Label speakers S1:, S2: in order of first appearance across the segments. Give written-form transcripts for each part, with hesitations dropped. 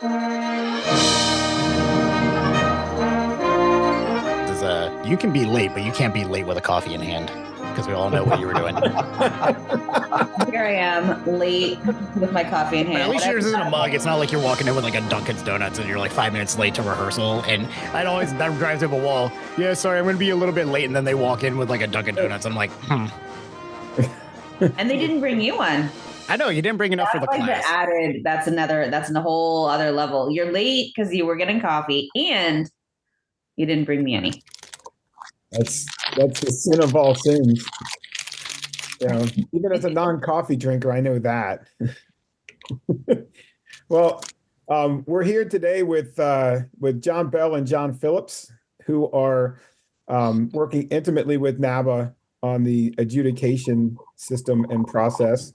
S1: You can be late, but you can't be late with a coffee in hand, because we all know what you were doing.
S2: Here I am, late with my coffee in hand.
S1: But at least yours isn't a mug. It's not like you're walking in with like a Dunkin' Donuts and you're like 5 minutes late to rehearsal. And that drives up a wall. Yeah, sorry, I'm going to be a little bit late. And then they walk in with like a Dunkin' Donuts. I'm like,
S2: And they didn't bring you one.
S1: I know, you didn't bring enough for the class.
S2: That's a whole other level. You're late because you were getting coffee and you didn't bring me any.
S3: That's the sin of all sins. You know, even as a non-coffee drinker, I know that. Well, we're here today with John Bell and John Phillips, who are working intimately with NABA on the adjudication system and process.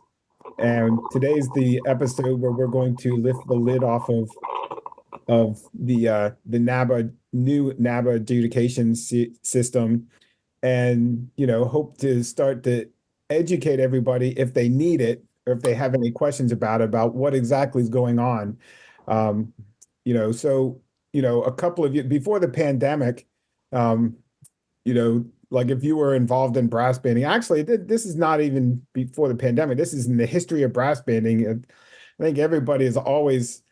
S3: And today's the episode where we're going to lift the lid off of the new NABA adjudication system, and hope to start to educate everybody if they need it or if they have any questions about what exactly is going on. A couple of years before the pandemic, like if you were involved in brass banding, actually, this is not even before the pandemic. This is in the history of brass banding. I think everybody is always,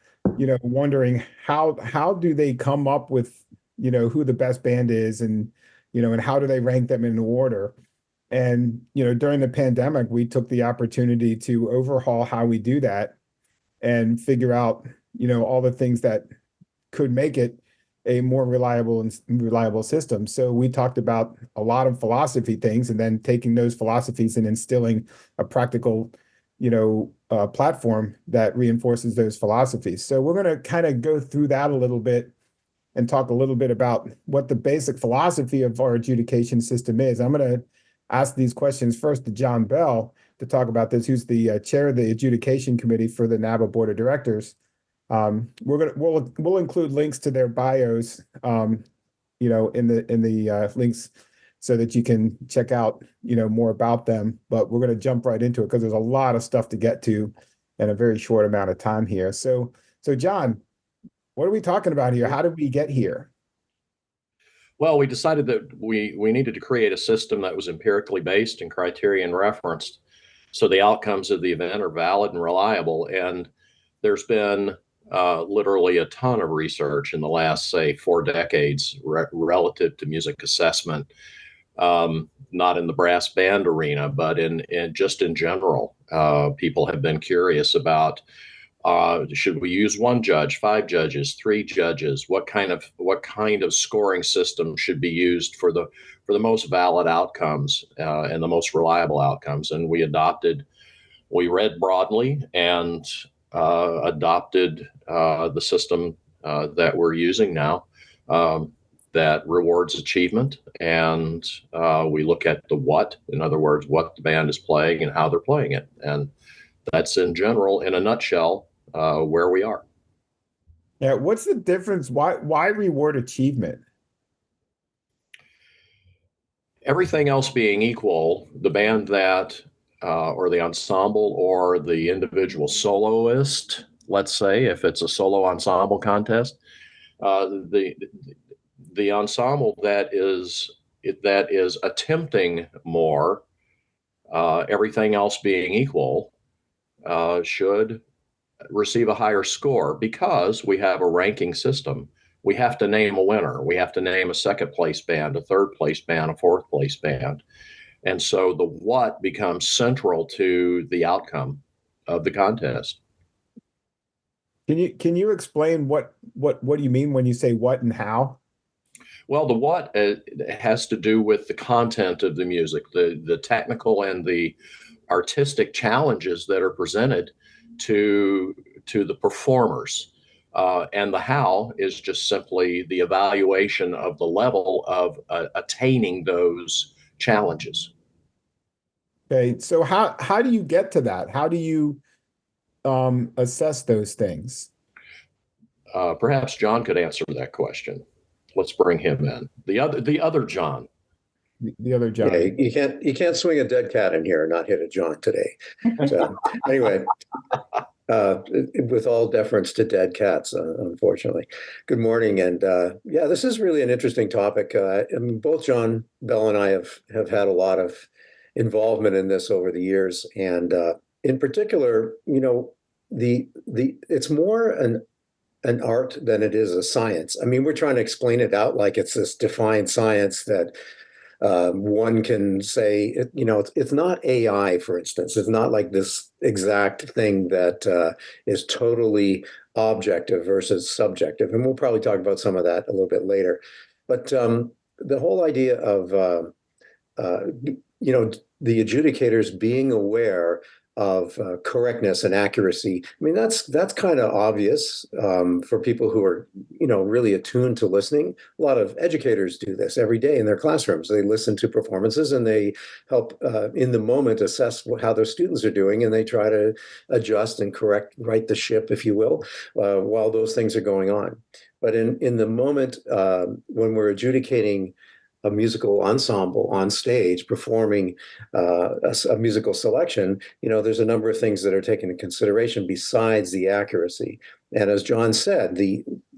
S3: wondering how do they come up with, who the best band is, and how do they rank them in order? And, during the pandemic, we took the opportunity to overhaul how we do that and figure out, all the things that could make it a more reliable system. So we talked about a lot of philosophy things, and then taking those philosophies and instilling a practical, platform that reinforces those philosophies. So we're going to kind of go through that a little bit and talk a little bit about what the basic philosophy of our adjudication system is. I'm going to ask these questions first to John Bell to talk about this, who's the chair of the adjudication committee for the NABA board of directors. We'll include links to their bios, in the links, so that you can check out, more about them. But we're going to jump right into it because there's a lot of stuff to get to in a very short amount of time here. So John, what are we talking about here? How did we get here?
S4: Well, we decided that we needed to create a system that was empirically based and criterion referenced, so the outcomes of the event are valid and reliable. And there's been literally a ton of research in the last, say, 4 decades relative to music assessment, not in the brass band arena, but in general. People have been curious about, should we use 1 judge, 5 judges, 3 judges? What kind of scoring system should be used for the most valid outcomes and the most reliable outcomes? And we read broadly and adopted the system that we're using now, that rewards achievement. And we look at the what, in other words, what the band is playing and how they're playing it. And that's, in general, in a nutshell, where we are.
S3: Yeah. What's the difference? Why reward achievement?
S4: Everything else being equal, the band that, or the ensemble, or the individual soloist, let's say, if it's a solo ensemble contest, the ensemble that is attempting more, everything else being equal, should receive a higher score, because we have a ranking system. We have to name a winner. We have to name a 2nd place band, a 3rd place band, a 4th place band. And so the what becomes central to the outcome of the contest.
S3: Can you explain what do you mean when you say what and how?
S4: Well, the what has to do with the content of the music, the technical and the artistic challenges that are presented to the performers. And the how is just simply the evaluation of the level of attaining those challenges.
S3: Okay, so how do you get to that? How do you assess those things?
S4: Perhaps John could answer that question. Let's bring him in. The other John.
S3: The other John.
S5: Yeah, you can't swing a dead cat in here and not hit a John today. So anyway, with all deference to dead cats, unfortunately. Good morning, and yeah, this is really an interesting topic. I mean, both John Bell and I have had a lot of involvement in this over the years, and in particular, the it's more an art than it is a science. I mean, we're trying to explain it out like it's this defined science that one can say, it's not AI, for instance. It's not like this exact thing that is totally objective versus subjective. And we'll probably talk about some of that a little bit later. But the whole idea of, uh, the adjudicators being aware of correctness and accuracy. I mean, that's kind of obvious for people who are, really attuned to listening. A lot of educators do this every day in their classrooms. They listen to performances and they help in the moment assess how their students are doing, and they try to adjust and right the ship, if you will, while those things are going on. But in the moment when we're adjudicating a musical ensemble on stage performing a musical selection, there's a number of things that are taken into consideration besides the accuracy. And as John said,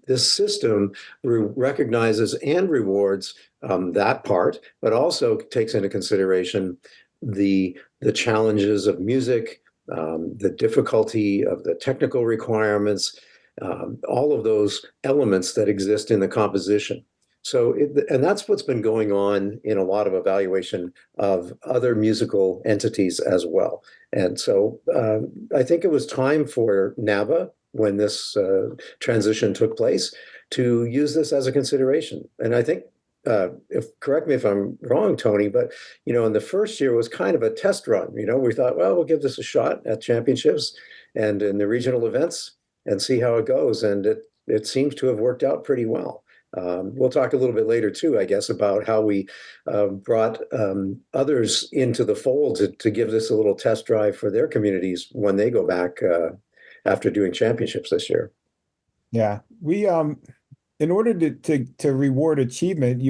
S5: this system recognizes and rewards that part, but also takes into consideration the challenges of music, the difficulty of the technical requirements, all of those elements that exist in the composition. So, and that's what's been going on in a lot of evaluation of other musical entities as well. And so I think it was time for NABA, when this transition took place, to use this as a consideration. And I think, correct me if I'm wrong, Tony, but, in the first year was kind of a test run. We thought, well, we'll give this a shot at championships and in the regional events and see how it goes. And it seems to have worked out pretty well. We'll talk a little bit later, too, I guess, about how we brought others into the fold to give this a little test drive for their communities when they go back after doing championships this year.
S3: Yeah, we in order to reward achievement,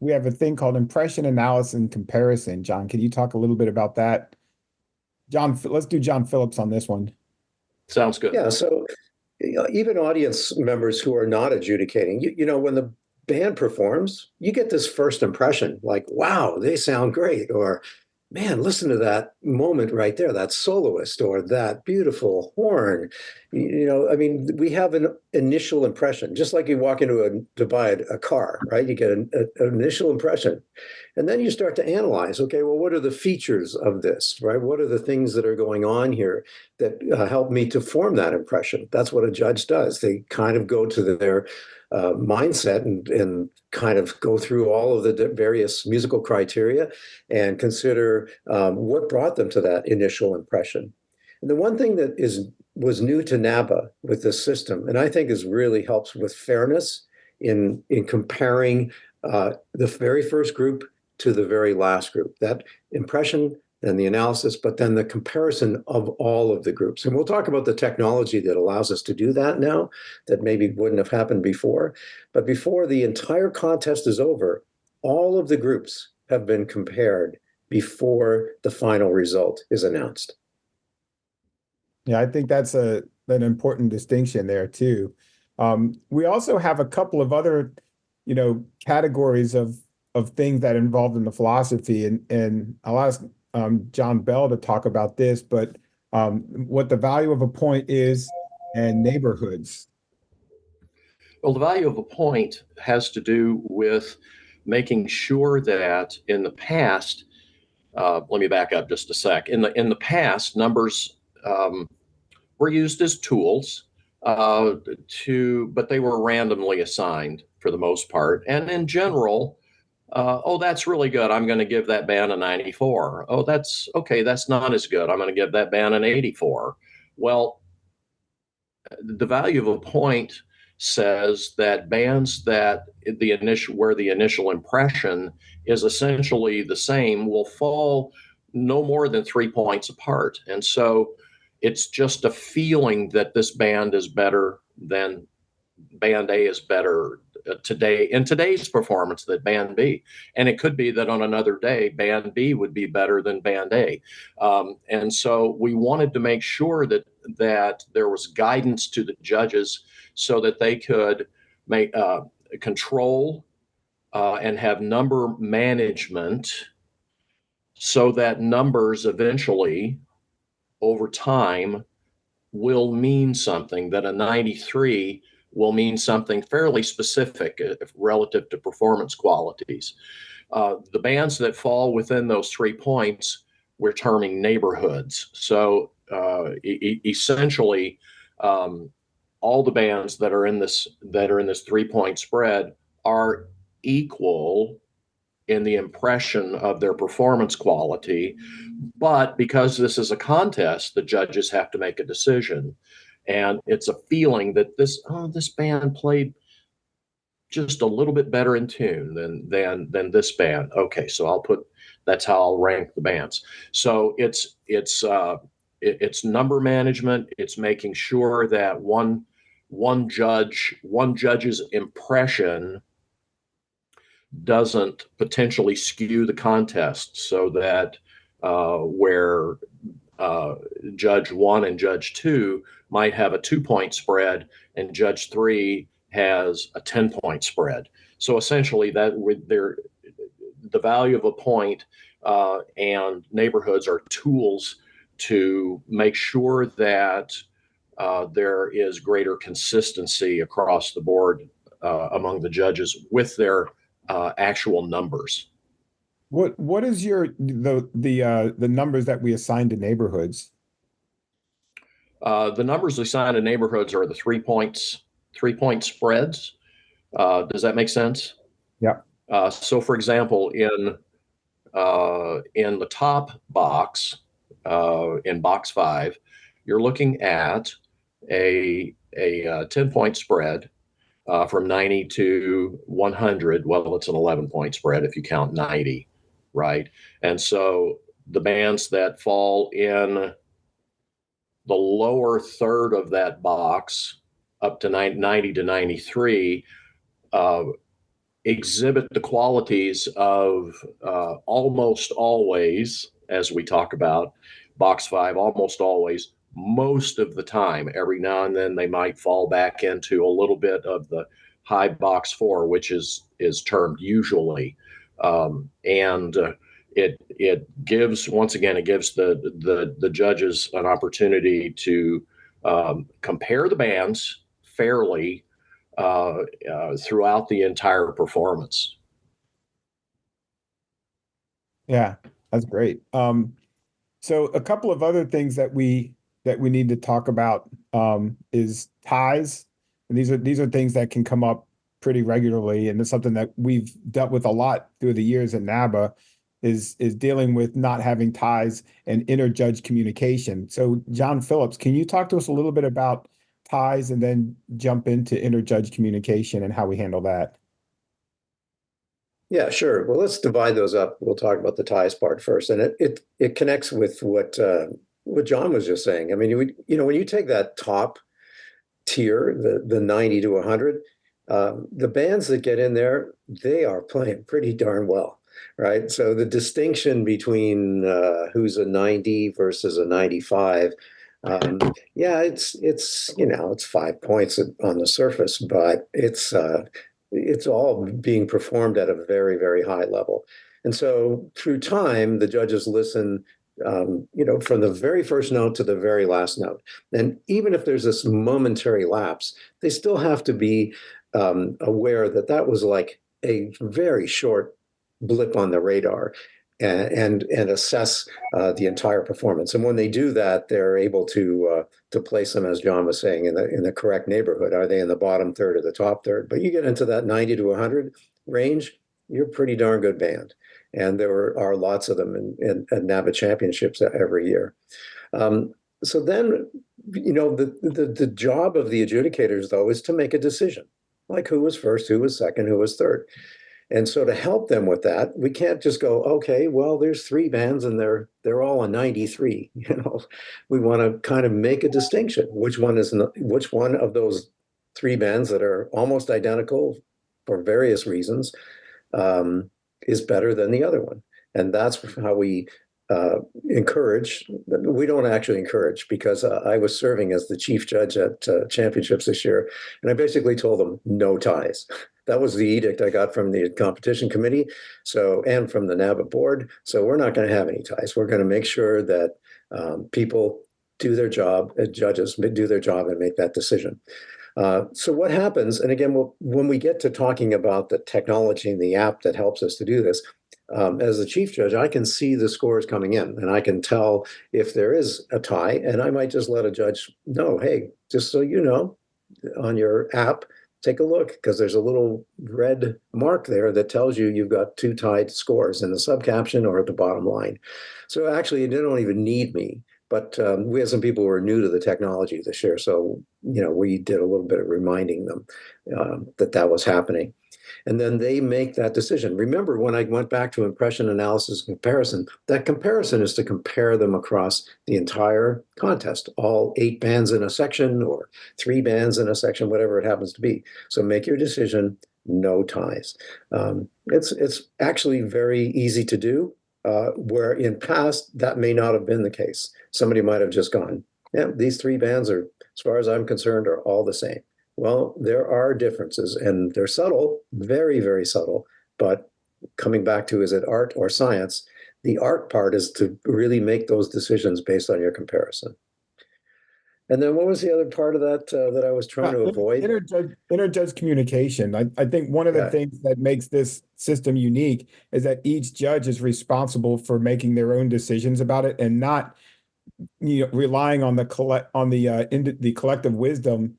S3: we have a thing called impression analysis and comparison. John, can you talk a little bit about that? John, let's do John Phillips on this one.
S4: Sounds good.
S5: Yeah, so even audience members who are not adjudicating, when the band performs, you get this first impression like, wow, they sound great, or man, listen to that moment right there, that soloist, or that beautiful horn. I mean, we have an initial impression, just like you walk to buy a car, right? You get an initial impression. And then you start to analyze, okay, well, what are the features of this, right? What are the things that are going on here that help me to form that impression? That's what a judge does. They kind of go to their mindset and kind of go through all of the various musical criteria and consider what brought them to that initial impression. And the one thing that was new to NABA with this system, and I think really helps with fairness in comparing the very first group to the very last group, that impression and the analysis, but then the comparison of all of the groups. And we'll talk about the technology that allows us to do that now that maybe wouldn't have happened before. But before the entire contest is over, all of the groups have been compared before the final result is announced.
S3: Yeah, I think that's an important distinction there too. We also have a couple of other, categories of things that involved in the philosophy, and I'll ask John Bell to talk about this, but what the value of a point is and neighborhoods.
S4: Well, the value of a point has to do with making sure that in the past, let me back up just a sec. In the past, numbers were used as tools but they were randomly assigned for the most part. And in general, oh, that's really good, I'm going to give that band a 94. Oh, that's okay, that's not as good, I'm going to give that band an 84. Well, the value of a point says that bands that where the initial impression is essentially the same will fall no more than 3 points apart. And so it's just a feeling that this band is better than band A is better in today's performance than band B. And it could be that on another day, band B would be better than band A. And so we wanted to make sure that that there was guidance to the judges so that they could make control and have number management, so that numbers eventually over time will mean something, that a 93 will mean something fairly specific relative to performance qualities. The bands that fall within those 3 points, we're terming neighborhoods. So essentially, all the bands that are in this 3-point spread are equal in the impression of their performance quality. But because this is a contest, the judges have to make a decision. And it's a feeling that this band played just a little bit better in tune than this band. Okay, so that's how I'll rank the bands. So it's number management. It's making sure that one judge's impression doesn't potentially skew the contest, so that where Judge 1 and Judge 2 might have a 2-point spread and Judge 3 has a 10-point spread. So essentially, that the value of a point and neighborhoods are tools to make sure that there is greater consistency across the board among the judges with their actual numbers.
S3: What is the numbers that we assign to neighborhoods?
S4: The numbers assigned to neighborhoods are the 3-point spreads. Does that make sense?
S3: Yeah.
S4: So, for example, in the top box, in box 5, you're looking at a 10-point spread from 90 to 100. Well, it's an 11-point spread if you count 90, right? And so the bands that fall in the lower third of that box, up to 90 to 93, exhibit the qualities of almost always, as we talk about, box 5, almost always, most of the time. Every now and then they might fall back into a little bit of the high box 4, which is termed usually. It gives, once again, it gives the judges an opportunity to compare the bands fairly throughout the entire performance.
S3: Yeah, that's great. So a couple of other things that we need to talk about is ties, and these are things that can come up pretty regularly, and it's something that we've dealt with a lot through the years at NABA, is dealing with not having ties and inter-judge communication. So John Phillips, can you talk to us a little bit about ties and then jump into inter-judge communication and how we handle that?
S5: Yeah, sure. Well, let's divide those up. We'll talk about the ties part first, and it connects with what John was just saying. I mean, when you take that top tier, the 90 to 100, the bands that get in there, they are playing pretty darn well, right? So the distinction between who's a 90 versus a 95, yeah, it's 5 points on the surface, but it's all being performed at a very, very high level. And so through time, the judges listen, from the very first note to the very last note. And even if there's this momentary lapse, they still have to be aware that was like a very short blip on the radar, and assess the entire performance. And when they do that, they're able to place them, as John was saying, in the correct neighborhood. Are they in the bottom third or the top third? But you get into that 90 to 100 range, you're a pretty darn good band. And there are lots of them in NABA championships every year. So then, the job of the adjudicators, though, is to make a decision, like who was first, who was second, who was third. And so to help them with that, we can't just go, okay, well, there's 3 bands and they're all a 93. We want to kind of make a distinction. Which one of those 3 bands that are almost identical for various reasons is better than the other one? And that's how we encourage. We don't actually encourage, because I was serving as the chief judge at championships this year, and I basically told them no ties. That was the edict I got from the competition committee, and from the NABA board. So we're not going to have any ties. We're going to make sure that people do their job, judges do their job and make that decision. So what happens, and again, when we get to talking about the technology and the app that helps us to do this, as the chief judge, I can see the scores coming in, and I can tell if there is a tie, and I might just let a judge know, hey, just so you know, on your app, take a look, because there's a little red mark there that tells you you've got 2 tied scores in the subcaption or at the bottom line. So actually, they don't even need me. But we had some people who were new to the technology this year, so we did a little bit of reminding them that was happening. And then they make that decision. Remember, when I went back to impression analysis comparison, that comparison is to compare them across the entire contest, all 8 bands in a section or 3 bands in a section, whatever it happens to be. So make your decision, no ties. It's actually very easy to do, where in past, that may not have been the case. Somebody might have just gone, yeah, these 3 bands are, as far as I'm concerned, are all the same. Well, there are differences, and they're subtle, very, very subtle. But coming back to, is it art or science? The art part is to really make those decisions based on your comparison. And then what was the other part of that that I was trying to avoid?
S3: Interjudge communication. I think one of the things that makes this system unique is that each judge is responsible for making their own decisions about it, and not relying on the collective wisdom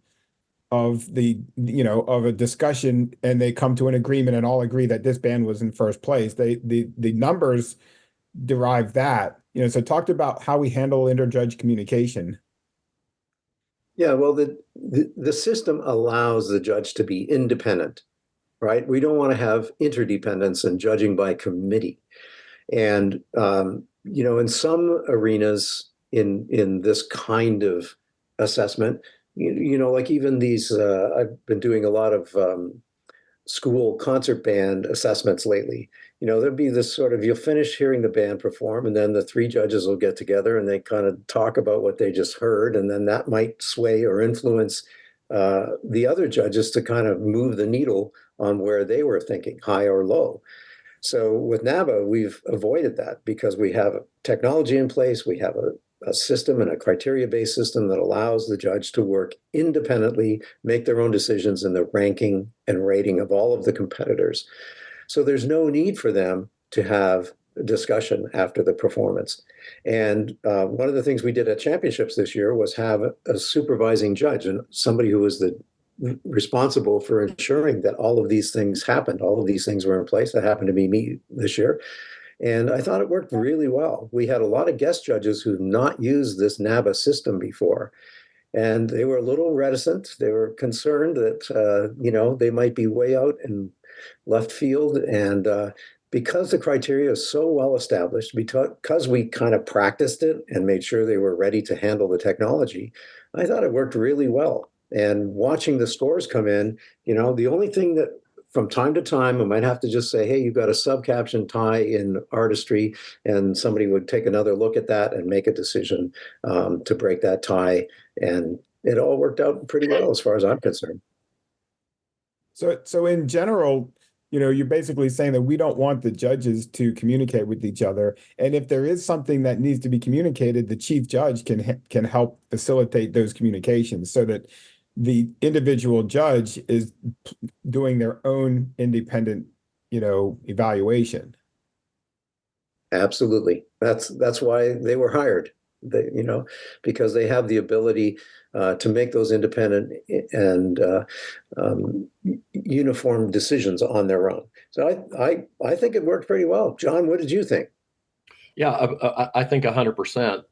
S3: of of a discussion, and they come to an agreement and all agree that this band was in first place. The numbers derive that. So talked about how we handle interjudge communication.
S5: Yeah, well, the system allows the judge to be independent, right? We don't want to have interdependence and judging by committee. And in some arenas in this kind of assessment, like even these, I've been doing a lot of school concert band assessments lately. There'll be this sort of, you'll finish hearing the band perform, and then the 3 judges will get together and they kind of talk about what they just heard. And then that might sway or influence the other judges to kind of move the needle on where they were thinking, high or low. So with NABA, we've avoided that because we have technology in place. We have a system and a criteria-based system that allows the judge to work independently, make their own decisions in the ranking and rating of all of the competitors. So there's no need for them to have a discussion after the performance. And one of the things we did at championships this year was have a supervising judge, and somebody who was responsible for ensuring that all of these things happened. All of these things were in place. That happened to be me this year. And I thought it worked really well. We had a lot of guest judges who've not used this NABA system before. And they were a little reticent. They were concerned that, they might be way out in left field. And because the criteria is so well established, because we kind of practiced it and made sure they were ready to handle the technology, I thought it worked really well. And watching the scores come in, the only thing that from time to time, I might have to just say, hey, you've got a subcaption tie in artistry, and somebody would take another look at that and make a decision to break that tie. And it all worked out pretty well as far as I'm concerned.
S3: So in general, you're basically saying that we don't want the judges to communicate with each other. And if there is something that needs to be communicated, the chief judge can help facilitate those communications so that the individual judge is doing their own independent, evaluation.
S5: Absolutely. That's why they were hired. Because they have the ability to make those independent and uniform decisions on their own. So I think it worked pretty well. John, what did you think?
S4: Yeah, I think 100%.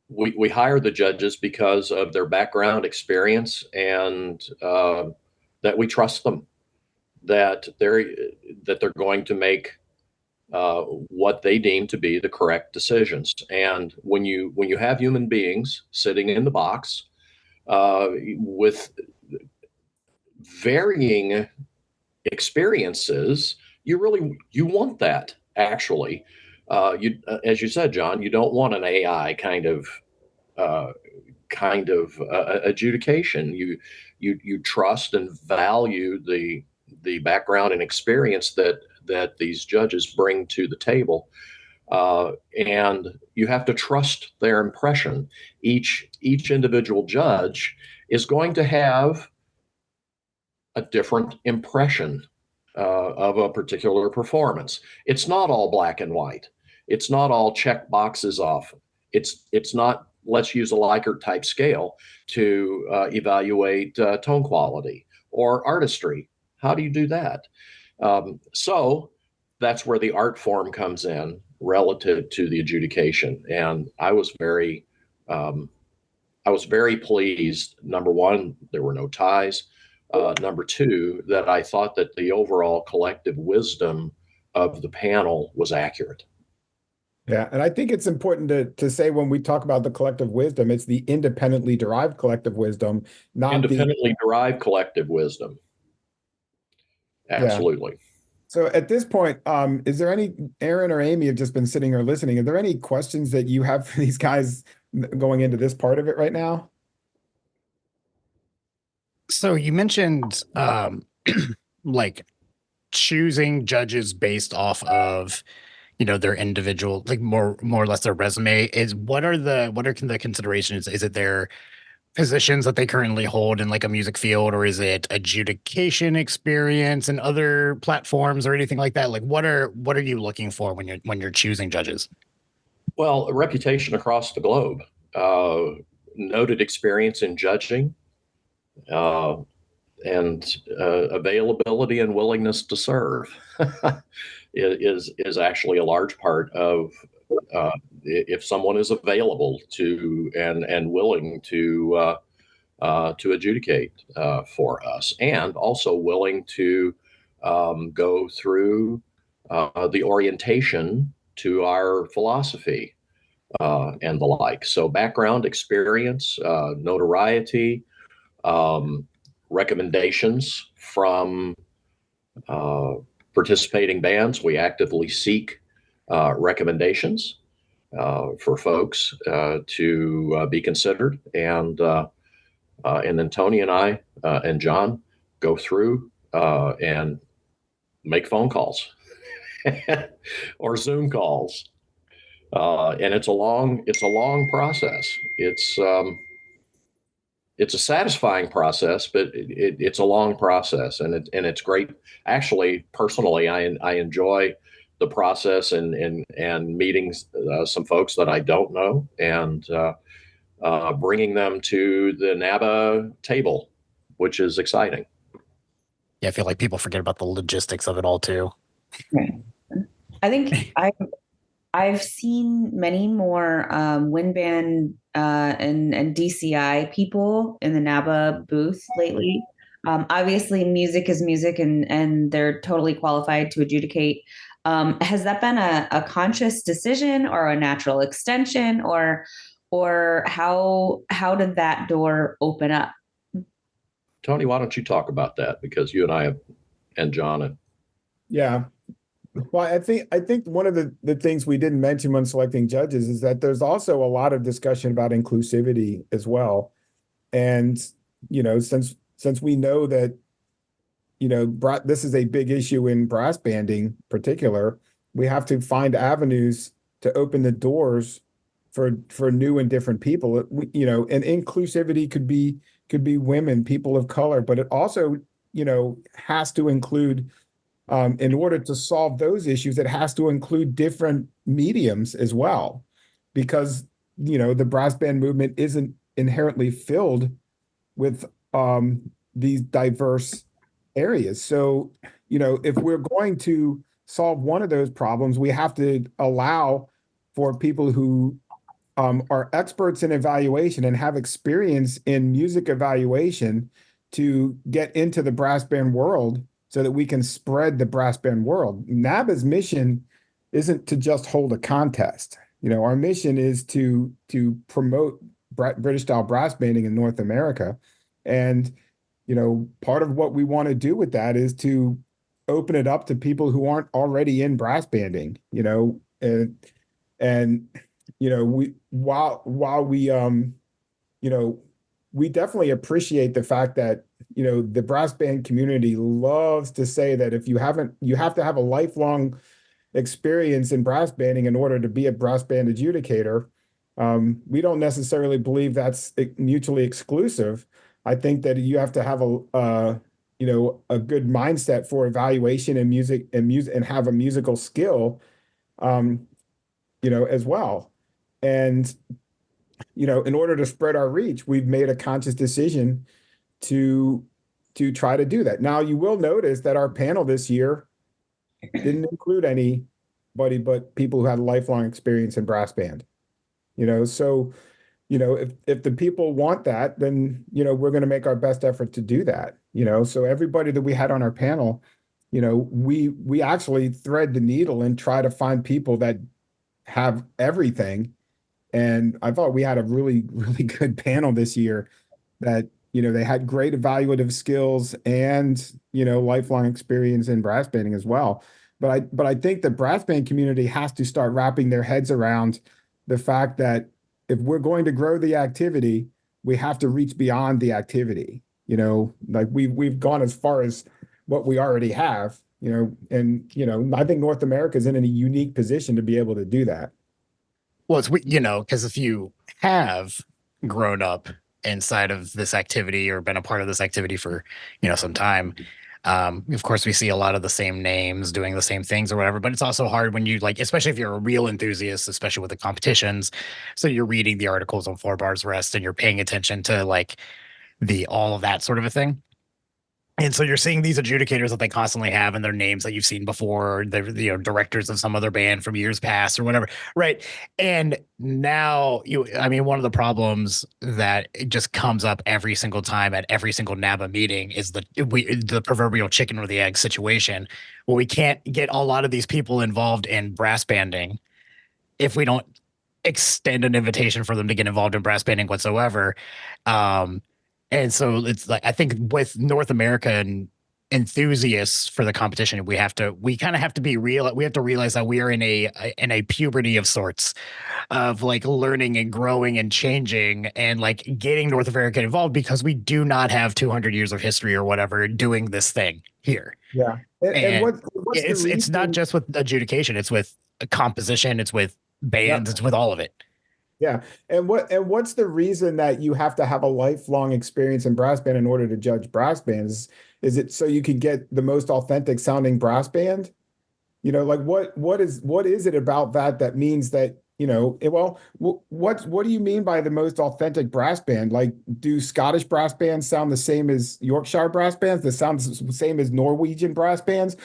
S4: We hire the judges because of their background experience, and that we trust them, that they're going to make what they deem to be the correct decisions. And when you have human beings sitting in the box with varying experiences, you want that. actually. As you said, John, you don't want an AI uh, adjudication. You trust and value the background and experience that these judges bring to the table, and you have to trust their impression. Each individual judge is going to have a different impression of a particular performance. It's not all black and white. It's not all check boxes off. It's not, let's use a Likert type scale to evaluate tone quality or artistry. How do you do that? So that's where the art form comes in relative to the adjudication. And I was very pleased. Number one, there were no ties. Number two, that I thought that the overall collective wisdom of the panel was accurate.
S3: Yeah, and I think it's important to say when we talk about the collective wisdom, it's the independently derived collective wisdom, not
S4: Independently derived collective wisdom. Absolutely.
S3: Yeah. So at this point, is there any, Aaron or Amy have just been sitting or listening, are there any questions that you have for these guys going into this part of it right now?
S1: So you mentioned like choosing judges based off of, you know, their individual, like more or less their resume. What are the considerations? Is it their positions that they currently hold in like a music field, or is it adjudication experience and other platforms or anything like that? Like what are you looking for when you're choosing judges?
S4: Well, a reputation across the globe, noted experience in judging, uh, and availability and willingness to serve is actually a large part of if someone is available to and willing to adjudicate for us, and also willing to go through the orientation to our philosophy and the like. So background, experience, notoriety, recommendations from participating bands. We actively seek recommendations for folks to be considered, and then Tony and I and John go through and make phone calls or Zoom calls, and it's a long process. It's a satisfying process, but it's a long process, and it's great. Actually, personally, I enjoy the process and meeting some folks that I don't know, and bringing them to the NABA table, which is exciting.
S1: Yeah, I feel like people forget about the logistics of it all too.
S2: Right. I think I've seen many more wind band and DCI people in the NABA booth lately. Obviously, music is music, and they're totally qualified to adjudicate. Has that been a conscious decision or a natural extension, or how did that door open up?
S4: Tony, why don't you talk about that, because you and I have, and John have.
S3: Yeah. Well, I think one of the things we didn't mention when selecting judges is that there's also a lot of discussion about inclusivity as well. And, you know, since we know that, you know, this is a big issue in brass banding in particular, we have to find avenues to open the doors for new and different people. You know, and inclusivity could be women, people of color, but it also, you know, has to include, in order to solve those issues, it has to include different mediums as well, because, you know, the brass band movement isn't inherently filled with these diverse areas. So, you know, if we're going to solve one of those problems, we have to allow for people who are experts in evaluation and have experience in music evaluation to get into the brass band world, so that we can spread the brass band world. NABA's mission isn't to just hold a contest. You know, our mission is to promote British style brass banding in North America. And, you know, part of what we want to do with that is to open it up to people who aren't already in brass banding, and while we we definitely appreciate the fact that the brass band community loves to say that if you have to have a lifelong experience in brass banding in order to be a brass band adjudicator. We don't necessarily believe that's mutually exclusive. I think that you have to have a good mindset for evaluation and music and have a musical skill, as well. And in order to spread our reach, we've made a conscious decision to try to do that. Now, you will notice that our panel this year didn't include anybody but people who had lifelong experience in brass band. So if the people want that, then we're going to make our best effort to do that. So everybody that we had on our panel, we actually thread the needle and try to find people that have everything. And I thought we had a really, really good panel this year that, they had great evaluative skills and, lifelong experience in brass banding as well. But I think the brass band community has to start wrapping their heads around the fact that if we're going to grow the activity, we have to reach beyond the activity. Like we've gone as far as what we already have, and I think North America is in a unique position to be able to do that.
S1: Well, it's because if you have grown up inside of this activity or been a part of this activity for some time, of course we see a lot of the same names doing the same things or whatever, but it's also hard when you especially if you're a real enthusiast, especially with the competitions. So you're reading the articles on Floor Bars Rest and you're paying attention to the all of that sort of a thing. And so you're seeing these adjudicators that they constantly have in their names that you've seen before. They're directors of some other band from years past or whatever, right? And now one of the problems that it just comes up every single time at every single NABA meeting is the proverbial chicken or the egg situation, where we can't get a lot of these people involved in brass banding if we don't extend an invitation for them to get involved in brass banding whatsoever. And so it's I think with North American enthusiasts for the competition, we kind of have to be real. We have to realize that we are in a puberty of sorts of learning and growing and changing and getting North America involved, because we do not have 200 years of history or whatever doing this thing here.
S3: Yeah. And what's
S1: it's not just with adjudication, it's with composition, it's with bands, it's with all of it.
S3: Yeah. And what's the reason that you have to have a lifelong experience in brass band in order to judge brass bands? Is it so you can get the most authentic sounding brass band? What is it about that means that, what do you mean by the most authentic brass band? Do Scottish brass bands sound the same as Yorkshire brass bands? That sounds the same as Norwegian brass bands?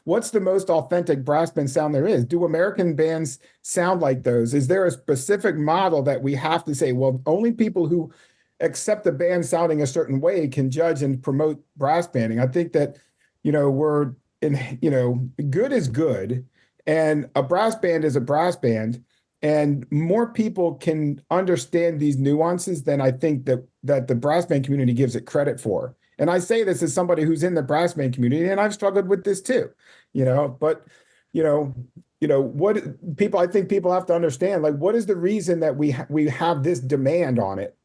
S3: What's the most authentic brass band sound there is? Do American bands sound like those? Is there a specific model that we have to say, well, only people who accept the band sounding a certain way can judge and promote brass banding? I think that, we're in, good is good, and a brass band is a brass band. And more people can understand these nuances than I think that the brass band community gives it credit for. And I say this as somebody who's in the brass band community, and I've struggled with this too, but what people, I think people have to understand, what is the reason that we have this demand on it?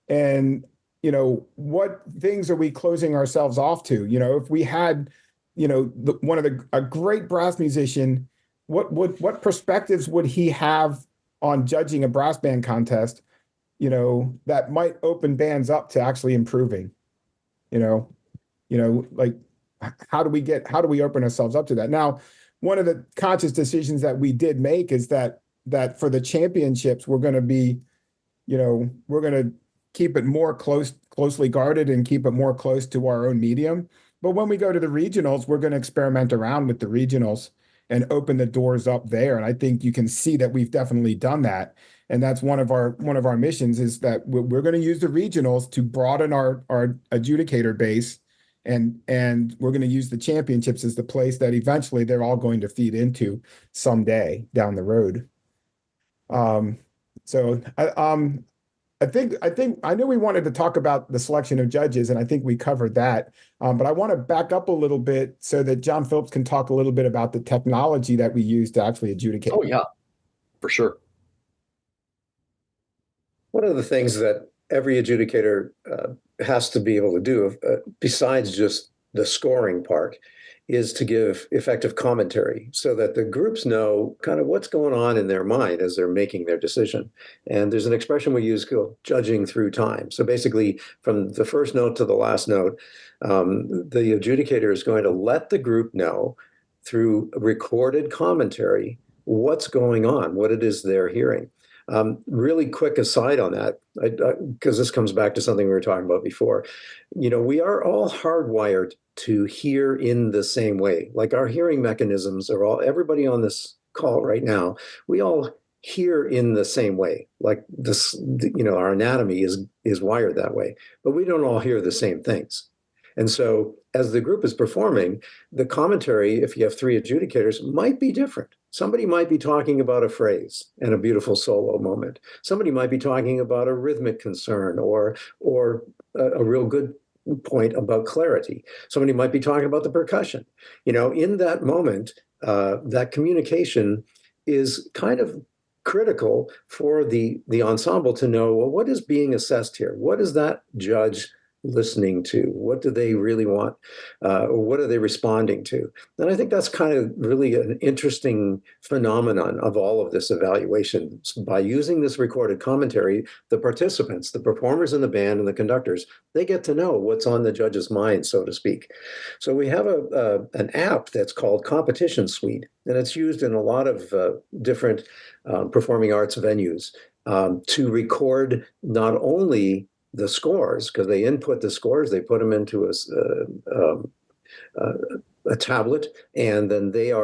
S3: And, what things are we closing ourselves off to? If we had, a great brass musician, what perspectives would he have on judging a brass band contest, that might open bands up to actually improving? How do we open ourselves up to that? Now, one of the conscious decisions that we did make is that for the championships, we're going to keep it more closely guarded and keep it more close to our own medium. But when we go to the regionals, we're going to experiment around with the regionals and open the doors up there. And I think you can see that we've definitely done that. And that's one of our missions, is that we're going to use the regionals to broaden our adjudicator base. And we're going to use the championships as the place that eventually they're all going to feed into someday down the road. I know we wanted to talk about the selection of judges, and I think we covered that. But I want to back up a little bit so that John Phillips can talk a little bit about the technology that we use to actually adjudicate.
S4: Oh, yeah, for sure.
S5: One of the things that every adjudicator has to be able to do, besides just the scoring part, is to give effective commentary so that the groups know kind of what's going on in their mind as they're making their decision. And there's an expression we use called judging through time. So basically, from the first note to the last note, the adjudicator is going to let the group know through recorded commentary what's going on, what it is they're hearing. Really quick aside on that, because this comes back to something we were talking about before. We are all hardwired to hear in the same way. Like our hearing mechanisms are everybody on this call right now, we all hear in the same way. Like this, our anatomy is wired that way, but we don't all hear the same things. And so as the group is performing, the commentary, if you have three adjudicators, might be different. Somebody might be talking about a phrase and a beautiful solo moment. Somebody might be talking about a rhythmic concern or a real good point about clarity. Somebody might be talking about the percussion. In that moment, that communication is kind of critical for the ensemble to know, well, what is being assessed here? What is that judge listening to? What do they really want? Or what are they responding to? And I think that's kind of really an interesting phenomenon of all of this evaluation. By using this recorded commentary, the participants, the performers in the band and the conductors, they get to know what's on the judge's mind, so to speak. So we have an app that's called Competition Suite, and it's used in a lot of different performing arts venues to record not only the scores, because they input the scores, they put them into a tablet, and then they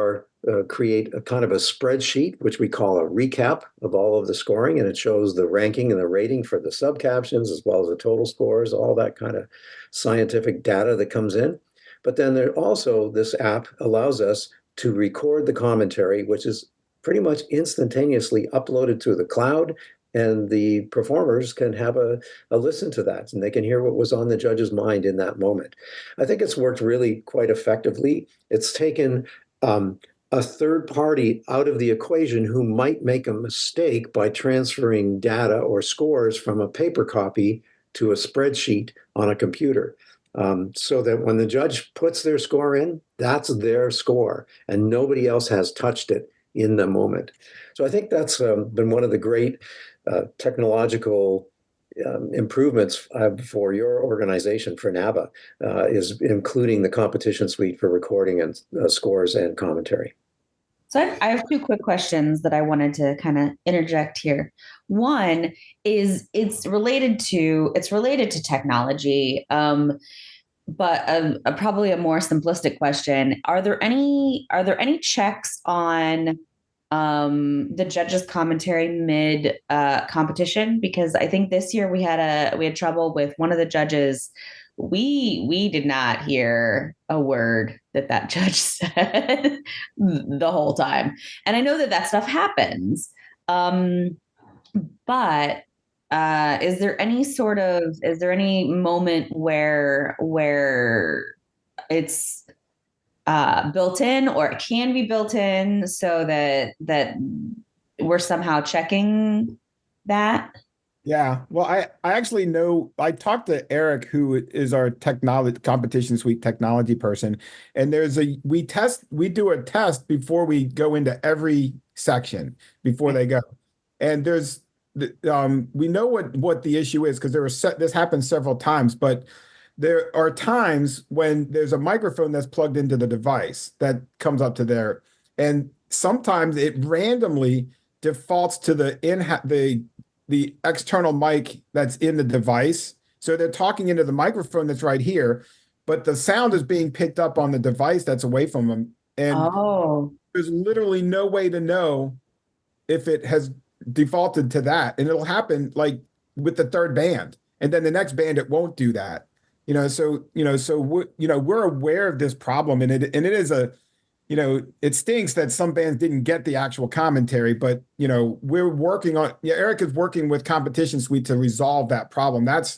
S5: create a kind of a spreadsheet, which we call a recap of all of the scoring, and it shows the ranking and the rating for the subcaptions as well as the total scores, all that kind of scientific data that comes in. But then this app allows us to record the commentary, which is pretty much instantaneously uploaded to the cloud, and the performers can have a listen to that, and they can hear what was on the judge's mind in that moment. I think it's worked really quite effectively. It's taken a third party out of the equation who might make a mistake by transferring data or scores from a paper copy to a spreadsheet on a computer. So that when the judge puts their score in, that's their score, and nobody else has touched it in the moment. So I think that's been one of the great technological improvements for your organization, for NABA, is including the competition suite for recording and scores and commentary.
S2: So I have two quick questions that I wanted to kind of interject here. One is it's related to technology, but probably a more simplistic question. Are there any checks on the judges' commentary mid competition? Because I think this year we had trouble with one of the judges. We did not hear a word that judge said the whole time, and I know that stuff happens. But is there any moment where it's built in, or it can be built in, so that we're somehow checking that?
S3: Yeah, well, I actually know, I talked to Eric, who is our competition suite technology person, and we do a test before we go into every section before they go. And we know what the issue is, because this happens several times, but there are times when there's a microphone that's plugged into the device that comes up to there, and sometimes it randomly defaults to the external mic that's in the device. So they're talking into the microphone that's right here, but the sound is being picked up on the device that's away from them. And there's literally no way to know if it has defaulted to that. And it'll happen like with the third band. And then the next band, it won't do that. So we're aware of this problem, and it is it stinks that some bands didn't get the actual commentary, but we're working on. Eric is working with Competition Suite to resolve that problem. That's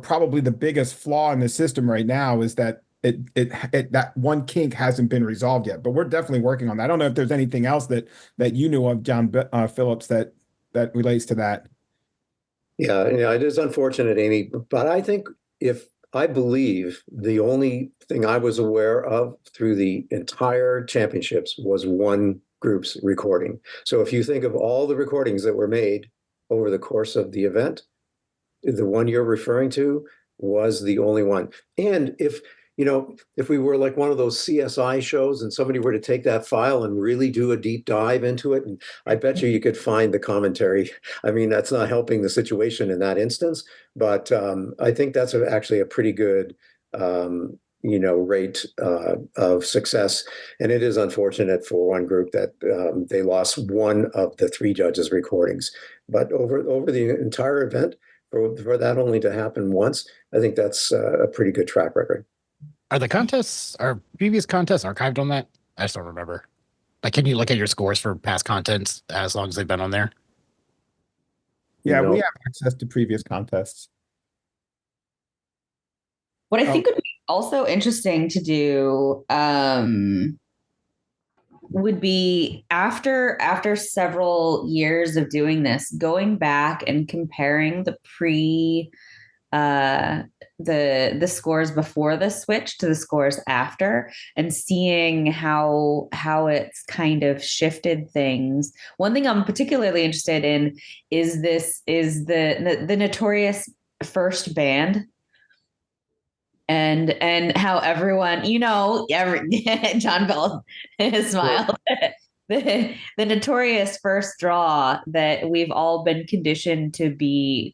S3: probably the biggest flaw in the system right now is that that one kink hasn't been resolved yet. But we're definitely working on that. I don't know if there's anything else that you knew of, John Phillips, that relates to that.
S5: Yeah, it is unfortunate, Amy, but I believe the only thing I was aware of through the entire championships was one group's recording. So if you think of all the recordings that were made over the course of the event, the one you're referring to was the only one. And if we were like one of those CSI shows and somebody were to take that file and really do a deep dive into it, and I bet you could find the commentary. I mean, that's not helping the situation in that instance, but I think that's actually a pretty good, rate of success. And it is unfortunate for one group that they lost one of the three judges' recordings. But over the entire event, for that only to happen once, I think that's a pretty good track record.
S1: Are previous contests archived on that? I just don't remember. Like, can you look at your scores for past contents as long as they've been on there?
S3: Yeah, we have access to previous contests.
S2: What I think would be also interesting to do would be after several years of doing this, going back and comparing the the scores before the switch to the scores after, and seeing how it's kind of shifted things. One thing I'm particularly interested in is the notorious first band, and how everyone, John Bell smiled. The notorious first draw that we've all been conditioned to be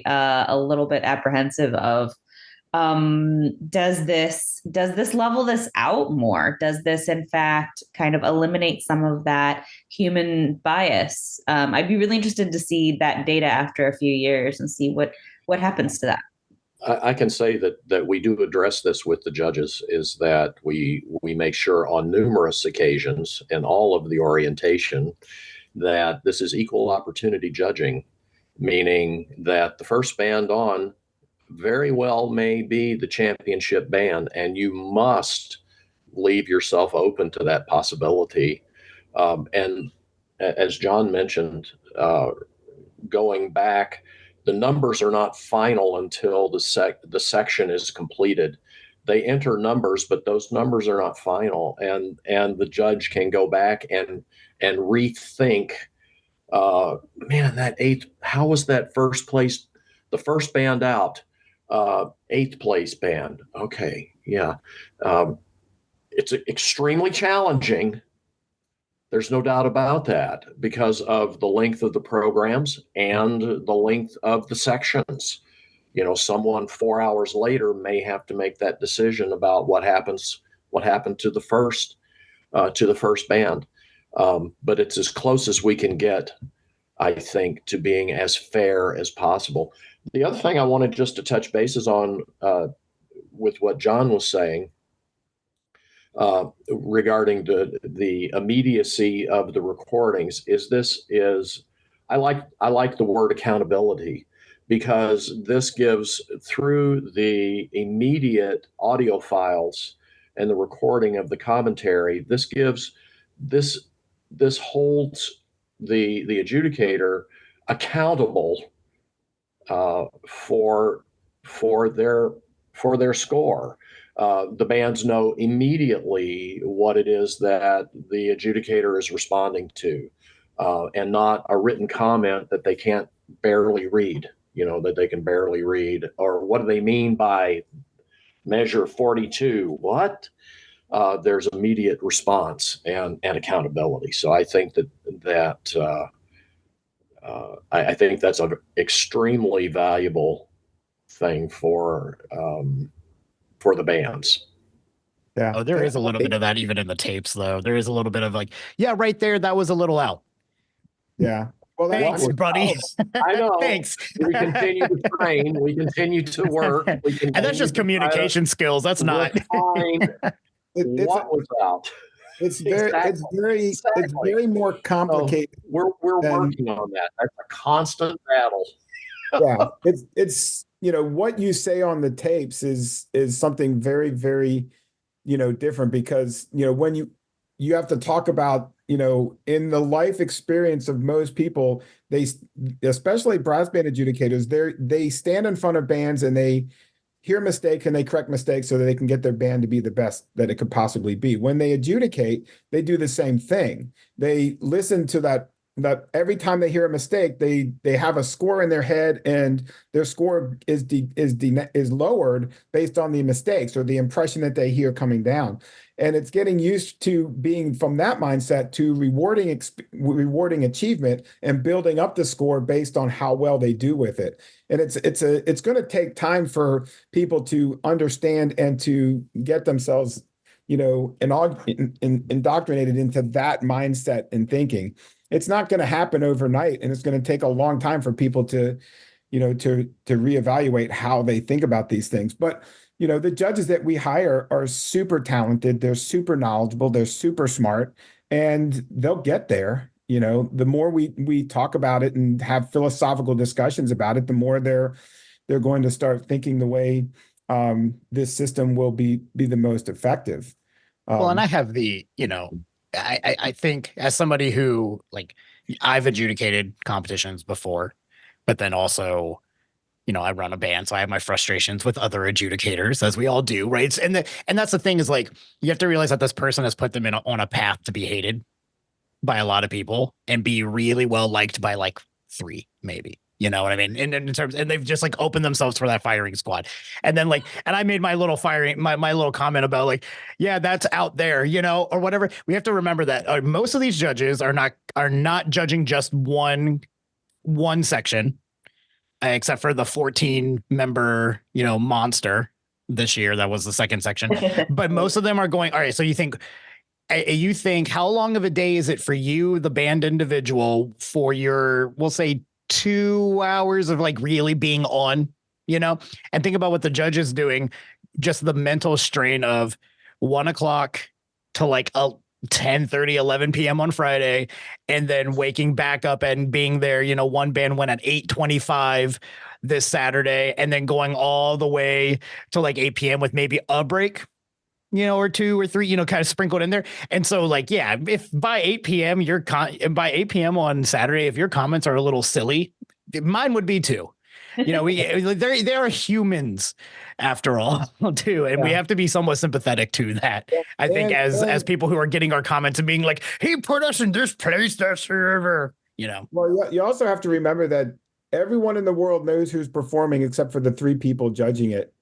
S2: a little bit apprehensive of. Does this level this out more? Does this in fact kind of eliminate some of that human bias? I'd be really interested to see that data after a few years and see what happens to that.
S4: I can say that we do address this with the judges, is that we make sure on numerous occasions in all of the orientation that this is equal opportunity judging, meaning that the first band on very well may be the championship band, and you must leave yourself open to that possibility. And as John mentioned, going back, the numbers are not final until the section is completed. They enter numbers, but those numbers are not final, and the judge can go back and rethink. Man, that eighth. How was that first place? The first band out, eighth place band. Okay, yeah, it's extremely challenging. There's no doubt about that, because of the length of the programs and the length of the sections. Someone 4 hours later may have to make that decision about what happened to the first band. But it's as close as we can get, I think, to being as fair as possible. The other thing I wanted just to touch bases on with what John was saying, regarding the immediacy of the recordings, is I like the word accountability, because this gives, through the immediate audio files and the recording of the commentary, this holds the adjudicator accountable for their score. The bands know immediately what it is that the adjudicator is responding to, and not a written comment that they can't barely read, that they can barely read, or what do they mean by measure 42? What? There's immediate response and accountability. So I think I think that's an extremely valuable thing for the bands.
S3: Yeah.
S1: Oh, there is a little bit of that even in the tapes, though. There is a little bit of like, yeah, right there, that was a little out.
S3: Yeah. Well,
S1: thanks, buddy.
S4: I know.
S1: Thanks.
S4: We continue to train. We continue to work.
S1: And that's just communication skills. That's not.
S4: What was out?
S3: it's
S4: Exactly.
S3: very more
S4: So
S3: complicated
S4: we're
S3: than,
S4: working on that. That's a constant battle.
S3: yeah, it's what you say on the tapes is something very, very, different, because when you have to talk about, in the life experience of most people, especially brass band adjudicators, they stand in front of bands and they hear mistakes and they correct mistakes so that they can get their band to be the best that it could possibly be. When they adjudicate, they do the same thing. They listen to that every time they hear a mistake, they have a score in their head, and their score is lowered based on the mistakes or the impression that they hear coming down. And it's getting used to being from that mindset to rewarding achievement and building up the score based on how well they do with it. And it's going to take time for people to understand and to get themselves, indoctrinated into that mindset and thinking. It's not going to happen overnight, and it's going to take a long time for people to, to reevaluate how they think about these things. But the judges that we hire are super talented, they're super knowledgeable, they're super smart, and they'll get there. The more we talk about it and have philosophical discussions about it, the more they're going to start thinking the way this system will be the most effective.
S1: Well, and I have I think, as somebody who, like, I've adjudicated competitions before, but then also, I run a band, so I have my frustrations with other adjudicators, as we all do, right? And that's the thing, is like, you have to realize that this person has put them on a path to be hated by a lot of people and be really well liked by like 3, maybe. You know what I mean? And in terms, and they've just like opened themselves for that firing squad. And then and I made my little my little comment about like, yeah, that's out there, or whatever. We have to remember that most of these judges are not judging just one section, except for the 14 member, monster this year. That was the second section. But most of them are going, all right, so you think how long of a day is it for you, the band individual, for your, we'll say, 2 hours of like really being on, and think about what the judge is doing, just the mental strain of 1 o'clock to like 10:30, 11 p.m. on Friday, and then waking back up and being there. One band went at 8:25 this Saturday, and then going all the way to like 8 p.m. with maybe a break, or 2 or 3, kind of sprinkled in there. And so, like, yeah, if by 8 p.m. by 8 p.m. on Saturday, if your comments are a little silly, mine would be too. They're humans after all, too, and we have to be somewhat sympathetic to that. I think as people who are getting our comments and being like, "He put us in this place that's forever,"
S3: Well, you also have to remember that everyone in the world knows who's performing except for the 3 people judging it.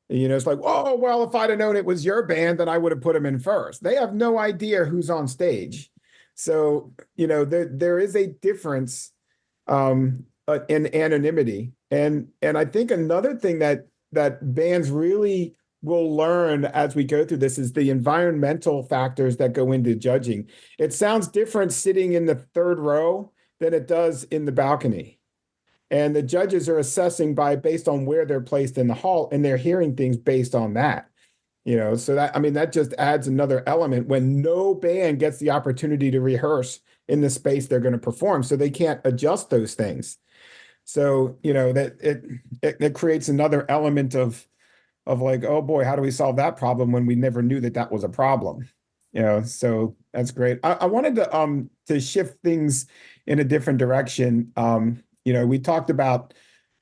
S3: It's like, oh, well, if I'd have known it was your band, then I would have put them in first. They have no idea who's on stage. So, there is a difference in anonymity. And I think another thing that bands really will learn as we go through this is the environmental factors that go into judging. It sounds different sitting in the 3rd row than it does in the balcony. And the judges are assessing based on where they're placed in the hall, and they're hearing things based on that. So that just adds another element when no band gets the opportunity to rehearse in the space they're going to perform, so they can't adjust those things. So, that it creates another element of like, oh boy, how do we solve that problem when we never knew that was a problem? So that's great. I wanted to shift things in a different direction. We talked about,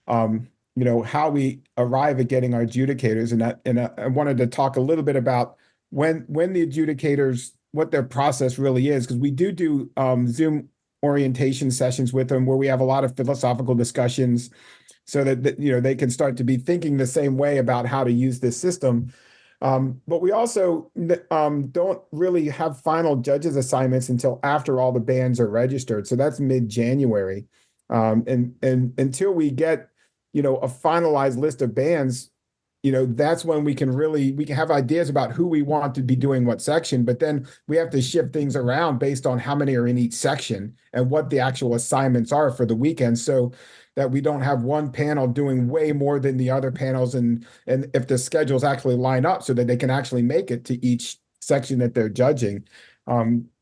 S3: how we arrive at getting our adjudicators, and I wanted to talk a little bit about when the adjudicators, what their process really is, because we do Zoom orientation sessions with them where we have a lot of philosophical discussions so that they can start to be thinking the same way about how to use this system. But we also don't really have final judges assignments until after all the bands are registered. So that's mid-January. And until we get, a finalized list of bands, that's when we can have ideas about who we want to be doing what section, but then we have to shift things around based on how many are in each section and what the actual assignments are for the weekend, so that we don't have one panel doing way more than the other panels, and if the schedules actually line up so that they can actually make it to each section that they're judging.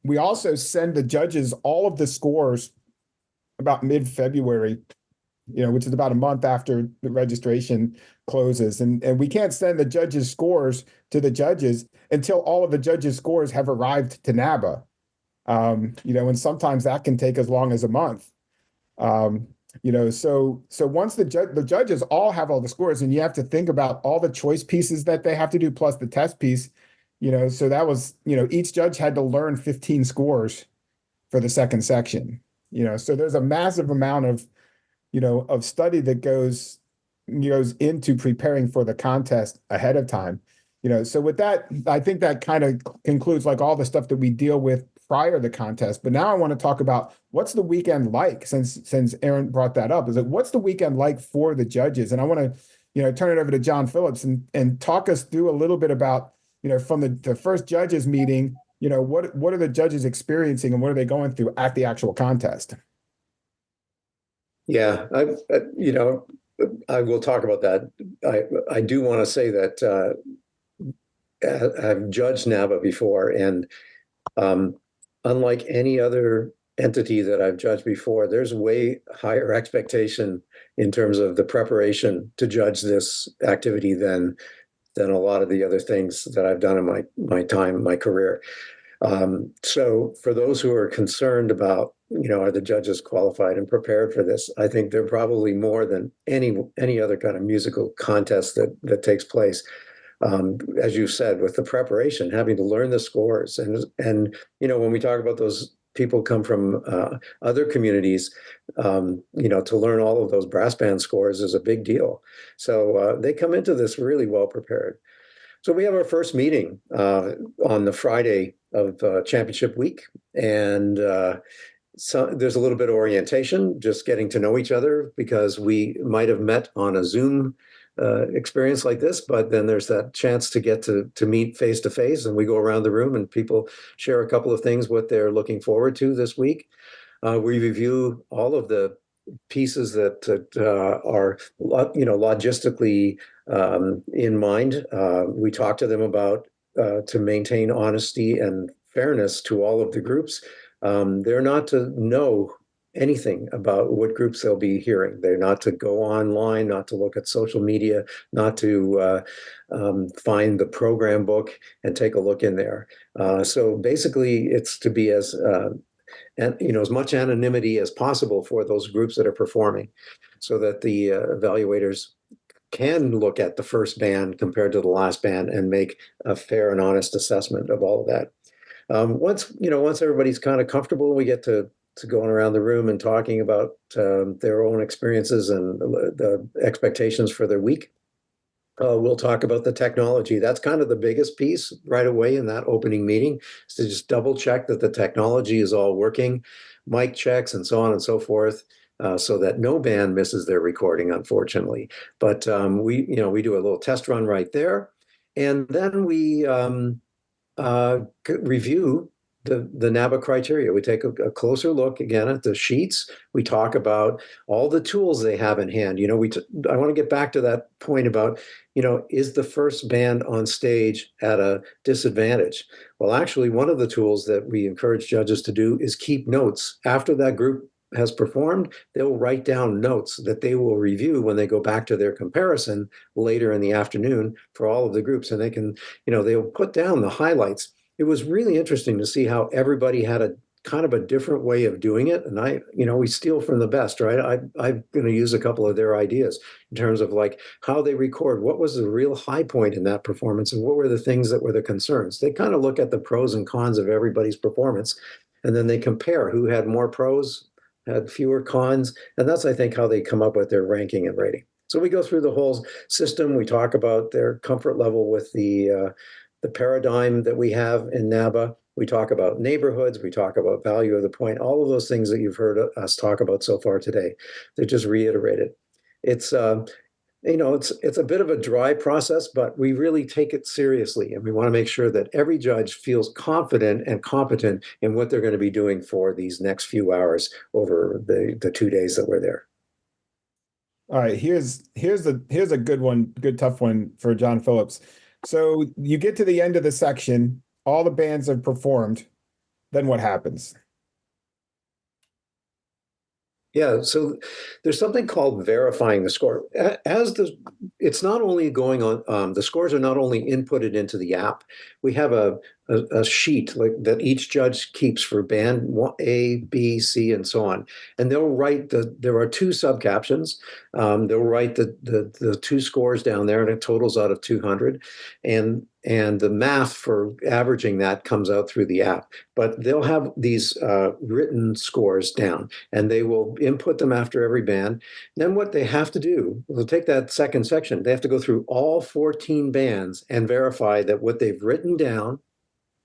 S3: We also send the judges all of the scores about mid-February, which is about a month after the registration closes. And we can't send the judges' scores to the judges until all of the judges' scores have arrived to NABA. And sometimes that can take as long as a month. So once the judges all have all the scores, and you have to think about all the choice pieces that they have to do plus the test piece, so that was, each judge had to learn 15 scores for the second section. So there's a massive amount of study that goes into preparing for the contest ahead of time. So with that, I think that kind of concludes like all the stuff that we deal with prior to the contest. But now I want to talk about what's the weekend like, since Aaron brought that up. Is like, what's the weekend like for the judges? And I want to, turn it over to John Phillips and talk us through a little bit about, from the first judges meeting, what are the judges experiencing and what are they going through at the actual contest?
S5: Yeah, I will talk about that. I do want to say that I've judged NABA before, and unlike any other entity that I've judged before, there's way higher expectation in terms of the preparation to judge this activity than a lot of the other things that I've done in my career. So for those who are concerned about, are the judges qualified and prepared for this, I think they're probably more than any other kind of musical contest that takes place. As you said, with the preparation, having to learn the scores, and when we talk about those people come from other communities, to learn all of those brass band scores is a big deal. So they come into this really well prepared. So we have our first meeting on the Friday of championship week, and so there's a little bit of orientation, just getting to know each other, because we might have met on a Zoom experience like this, but then there's that chance to get to meet face to face, and we go around the room and people share a couple of things, what they're looking forward to this week. We review all of the pieces that are, logistically in mind. We talk to them about to maintain honesty and fairness to all of the groups. They're not to know anything about what groups they'll be hearing. They're not to go online, not to look at social media, not to find the program book and take a look in there. So basically, it's to be as much anonymity as possible for those groups that are performing, so that the evaluators can look at the first band compared to the last band and make a fair and honest assessment of all of that. Once everybody's kind of comfortable, we get to going around the room and talking about their own experiences and the expectations for their week. We'll talk about the technology. That's kind of the biggest piece right away in that opening meeting, is to just double check that the technology is all working, mic checks and so on and so forth, so that no band misses their recording, unfortunately. But we do a little test run right there, and then we review the NABA criteria. We take a closer look again at the sheets. We talk about all the tools they have in hand. I want to get back to that point about, is the first band on stage at a disadvantage? Well, actually, one of the tools that we encourage judges to do is keep notes. After that group has performed, they will write down notes that they will review when they go back to their comparison later in the afternoon for all of the groups. And they can, they'll put down the highlights. It was really interesting to see how everybody had a kind of a different way of doing it. And we steal from the best, right? I'm going to use a couple of their ideas in terms of like how they record. What was the real high point in that performance? And what were the things that were the concerns? They kind of look at the pros and cons of everybody's performance, and then they compare who had more pros, had fewer cons. And that's, I think, how they come up with their ranking and rating. So we go through the whole system. We talk about their comfort level with the paradigm that we have in NABA. We talk about neighborhoods. We talk about value of the point. All of those things that you've heard us talk about so far today, they're just reiterated. It's it's a bit of a dry process, but we really take it seriously, and we want to make sure that every judge feels confident and competent in what they're going to be doing for these next few hours over the 2 days that we're there.
S3: All right, here's a good one, good tough one for John Phillips. So you get to the end of the section, all the bands have performed, then what happens?
S5: Yeah, so there's something called verifying the score. It's not only going on, the scores are not only inputted into the app. We have a sheet like that each judge keeps for band A, B, C, and so on. And they'll write there are two subcaptions. They'll write the two scores down there, and it totals out of 200. And the math for averaging that comes out through the app. But they'll have these written scores down, and they will input them after every band. Then what they have to do, they'll take that second section, they have to go through all 14 bands and verify that what they've written down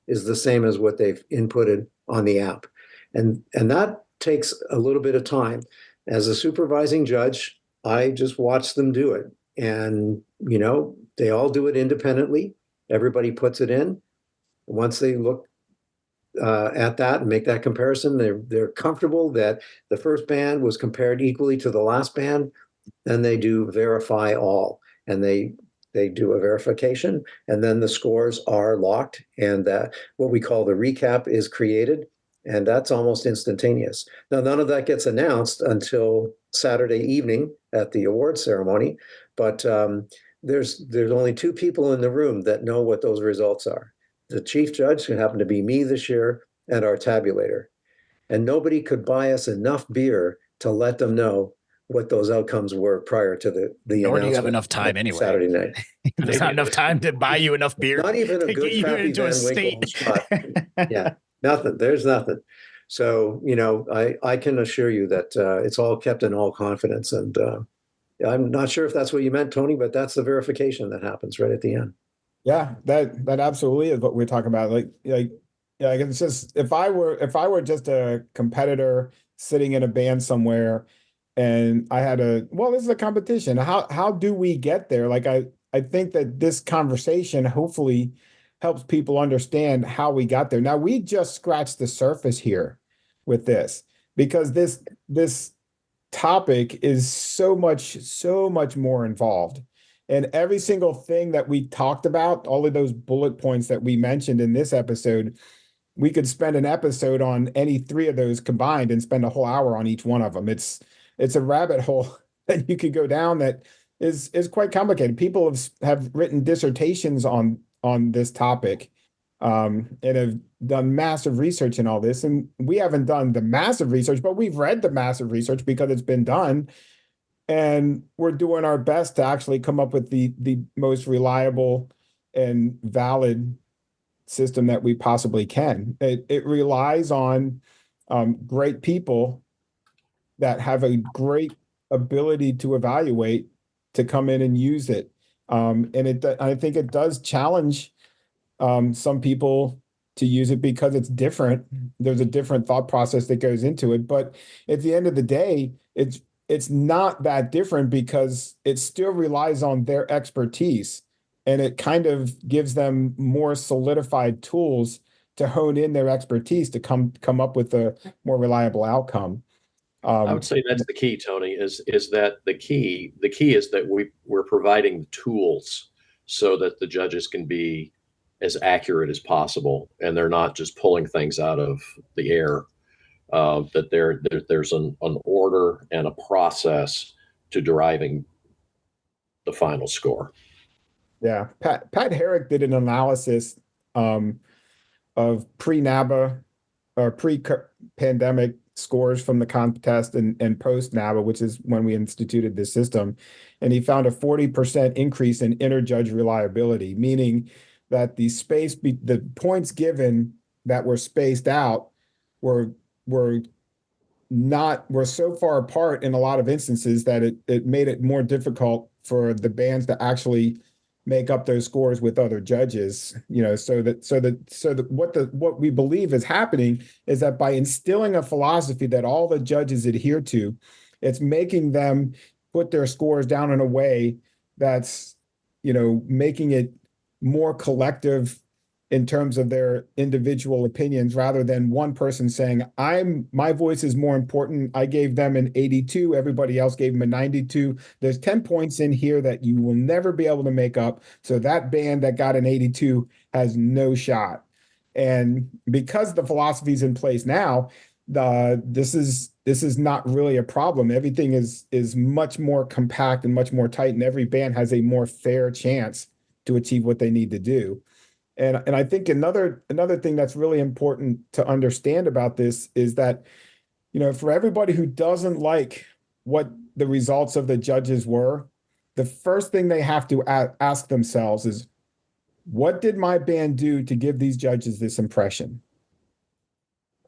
S5: is the same as what they've inputted on the app. And that takes a little bit of time. As a supervising judge, I just watch them do it. And, they all do it independently. Everybody puts it in. Once they look at that and make that comparison, they're comfortable that the first band was compared equally to the last band. Then they do verify all, and they do a verification, and then the scores are locked, and what we call the recap is created, and that's almost instantaneous. Now, none of that gets announced until Saturday evening at the award ceremony, but there's only two people in the room that know what those results are. The chief judge, who happened to be me this year, and our tabulator. And nobody could buy us enough beer to let them know what those outcomes were prior to the
S1: Nor
S5: announcement.
S1: do you have enough time anyway.
S5: Saturday night.
S1: There's not enough time to buy you enough beer.
S5: Not even a
S1: to
S5: good
S1: get you
S5: crappy
S1: into a
S5: Van Winkle
S1: state.
S5: shot. Yeah, nothing. There's nothing. So, I can assure you that it's all kept in all confidence. And I'm not sure if that's what you meant, Tony, but that's the verification that happens right at the end.
S3: Yeah, that absolutely is what we're talking about. It's just if I were just a competitor sitting in a band somewhere, and I had this is a competition. How do we get there? I think that this conversation hopefully helps people understand how we got there. Now, we just scratched the surface here with this, because this topic is so much more involved. And every single thing that we talked about, all of those bullet points that we mentioned in this episode, we could spend an episode on any three of those combined and spend a whole hour on each one of them. It's a rabbit hole that you could go down that is quite complicated. People have written dissertations on this topic, and have done massive research in all this. And we haven't done the massive research, but we've read the massive research because it's been done. And we're doing our best to actually come up with the most reliable and valid system that we possibly can. It relies on great people that have a great ability to evaluate, to come in and use it. And I think it does challenge some people to use it because it's different. There's a different thought process that goes into it. But at the end of the day, it's not that different, because it still relies on their expertise, and it kind of gives them more solidified tools to hone in their expertise to come up with a more reliable outcome.
S4: I would say that's the key, Tony, is that the key is that we're providing the tools so that the judges can be as accurate as possible, and they're not just pulling things out of the air. That there's an order and a process to deriving the final score.
S3: Yeah, Pat Herrick did an analysis of pre-NABA or pre-pandemic scores from the contest and post-NABA, which is when we instituted this system. And he found a 40% increase in inter-judge reliability, meaning that the points given that were spaced out were so far apart in a lot of instances that it made it more difficult for the bands to actually make up those scores with other judges. So what we believe is happening is that by instilling a philosophy that all the judges adhere to, it's making them put their scores down in a way that's, making it more collective in terms of their individual opinions, rather than one person saying, my voice is more important. I gave them an 82. Everybody else gave them a 92. There's 10 points in here that you will never be able to make up. So that band that got an 82 has no shot. And because the philosophy is in place now, this is not really a problem. Everything is much more compact and much more tight, and every band has a more fair chance to achieve what they need to do. And I think another thing that's really important to understand about this is that, for everybody who doesn't like what the results of the judges were, the first thing they have to ask themselves is, what did my band do to give these judges this impression?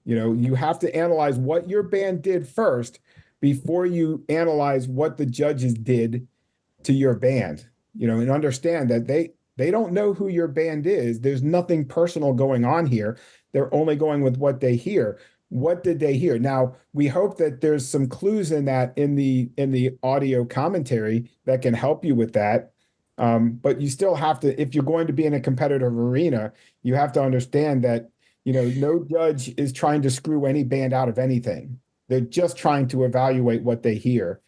S3: You have to analyze what your band did first before you analyze what the judges did to your band, and understand that they don't know who your band is. There's nothing personal going on here. They're only going with what they hear. What did they hear? Now, we hope that there's some clues in that in the audio commentary that can help you with that. But you still have to, if you're going to be in a competitive arena, you have to understand that, no judge is trying to screw any band out of anything. They're just trying to evaluate what they hear.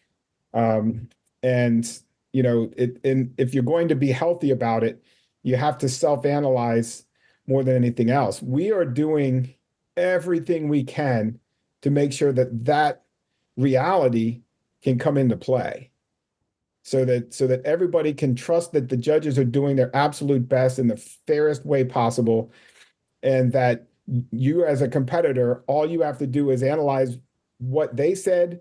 S3: And if you're going to be healthy about it, you have to self-analyze more than anything else. We are doing everything we can to make sure that reality can come into play, so that everybody can trust that the judges are doing their absolute best in the fairest way possible, and that you as a competitor, all you have to do is analyze what they said,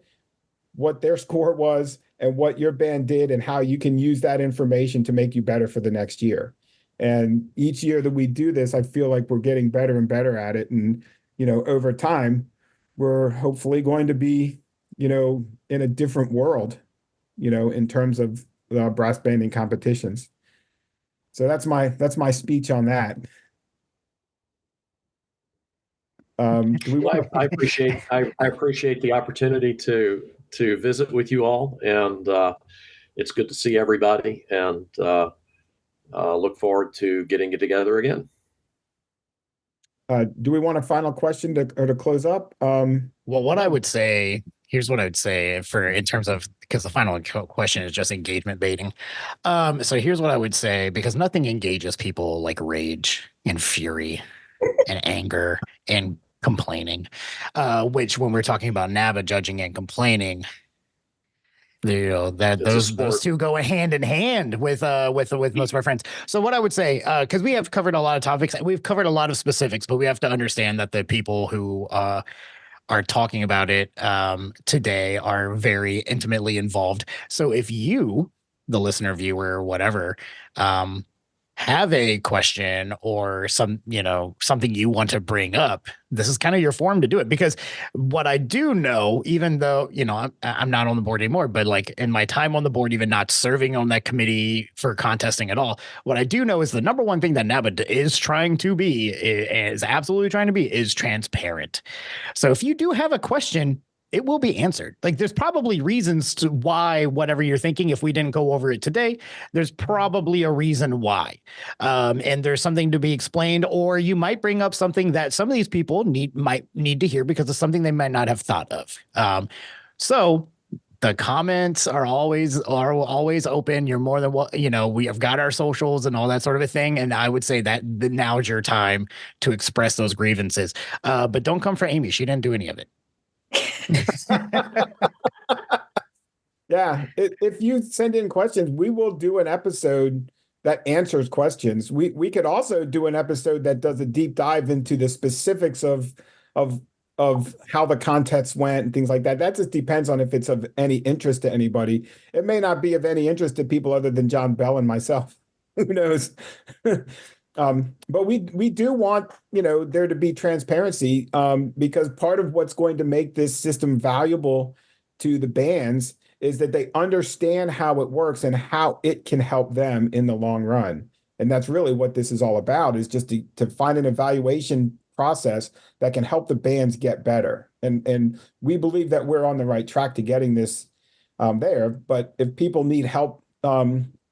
S3: what their score was, and what your band did, and how you can use that information to make you better for the next year. And each year that we do this, I feel like we're getting better and better at it. And, over time, we're hopefully going to be, in a different world, in terms of brass banding competitions. So that's my speech on that.
S4: I appreciate the opportunity to visit with you all, and it's good to see everybody, and look forward to getting it together again.
S3: Do we want a final question to close up?
S1: Well, what I would say, here's what I would say in terms of, because the final question is just engagement baiting. So here's what I would say, because nothing engages people like rage and fury and anger and complaining, which when we're talking about NABA judging and complaining, that those two go hand in hand with most of our friends. So what I would say, because we have covered a lot of topics, we've covered a lot of specifics, but we have to understand that the people who are talking about it today are very intimately involved. So if you, the listener, viewer, whatever, have a question or something you want to bring up, this is kind of your forum to do it. Because what I do know, even though, I'm not on the board anymore, but like in my time on the board, even not serving on that committee for contesting at all, what I do know is the number one thing that NABA is absolutely trying to be is transparent. So if you do have a question, it will be answered. Like, there's probably reasons to why whatever you're thinking, if we didn't go over it today, there's probably a reason why. And there's something to be explained, or you might bring up something that some of these people might need to hear because it's something they might not have thought of. So the comments are always open. You're more than what, we have got our socials and all that sort of a thing. And I would say that now's your time to express those grievances. But don't come for Amy. She didn't do any of it.
S3: Yeah, if you send in questions, we will do an episode that answers questions. We could also do an episode that does a deep dive into the specifics of how the contests went and things like that. That just depends on if it's of any interest to anybody. It may not be of any interest to people other than John Bell and myself. Who knows? But we do want, there to be transparency, because part of what's going to make this system valuable to the bands is that they understand how it works and how it can help them in the long run. And that's really what this is all about, is just to find an evaluation process that can help the bands get better. And we believe that we're on the right track to getting this there. But if people need help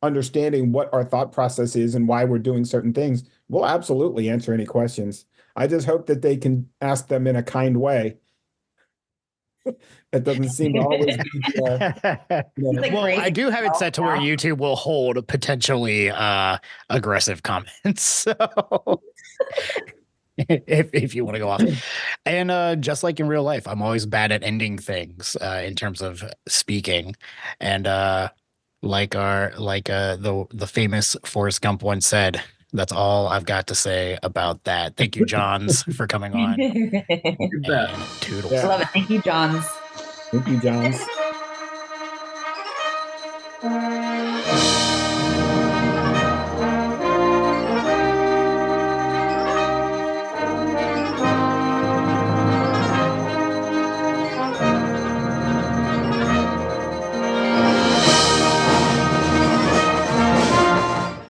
S3: understanding what our thought process is and why we're doing certain things, we'll absolutely answer any questions. I just hope that they can ask them in a kind way. That doesn't seem to always be
S1: well, I do have it set to where YouTube will hold potentially aggressive comments. So if you want to go off. And just like in real life, I'm always bad at ending things in terms of speaking. And the famous Forrest Gump once said, that's all I've got to say about that. Thank you, Johns, for coming on.
S4: You bet.
S1: And toodles.
S3: Yeah.
S2: Love it. Thank you, Johns.
S3: Thank you, Johns.